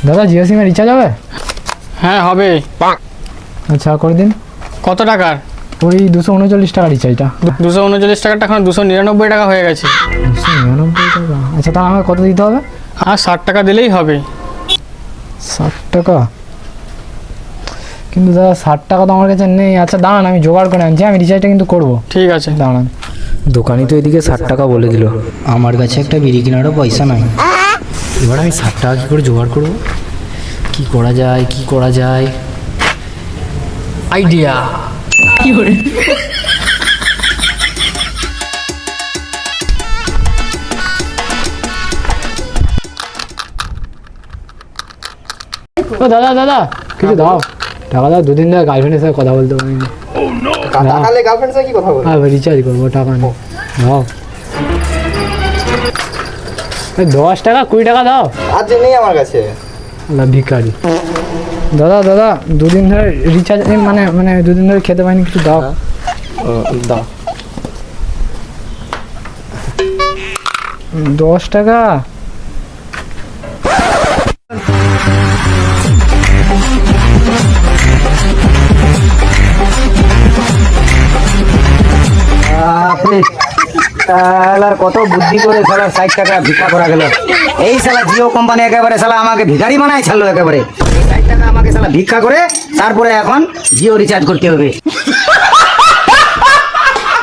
দাদা জিও সিমে রিচার্জ হবে? হ্যাঁ হবে। আচ্ছা করে দিন। কত টাকার? ওই 239 টাকা রিচার্জটা। 239 টাকাটা এখন 299 টাকা হয়ে গেছে। 299 টাকা? আচ্ছা তাহলে আমাকে কত দিতে হবে? আর 60 টাকা দিলেই হবে। 60 টাকা? কিন্তু দাদা 60 টাকা তো আমার কাছে নেই। আচ্ছা দাঁড়ান আমি জোগাড় করে আনছি, আমি রিচার্জটা কিন্তু করবো। ঠিক আছে দাঁড়ান। দোকানি তো এদিকে 60 টাকা বলে দিল, আমার কাছে একটা বিড়ি কেনারও পয়সা নাই। এবার আমি 60 টাকা কী করে জোগাড় করবো? কি করা যায়, কি করা যায়? আইডিয়া! কি করে? ও দাদা দাদা কিছু দাও, টাকা দাও। দুদিন ধরে গার্লফ্রেন্ডের সাথে কথা বলতে পারিনি। তাহলে গার্লফ্রেন্ডের সাথে কি কথা বলবো? হ্যাঁ রিচার্জ করবো, টাকা নেই। দাও 10 টাকা 20 টাকা দাও। আজ নেই আমার কাছে। আল্লাহ ভিখারি। দাদা দাদা দুদিন ধরে রিচার্জ মানে মানে দুদিন ধরে খেতে পাইনি, কিছু দাও। দাও 10 টাকা। শালার কত বুদ্ধি করে শালা 60 টাকা ভিক্ষা করা গেল। এই শালা জিও কোম্পানি একেবারে শালা আমাকে ভিখারি বানায় ছাড়লো একেবারে। 60 টাকা আমাকে শালা ভিক্ষা করে তারপরে এখন জিও রিচার্জ করতে হবে।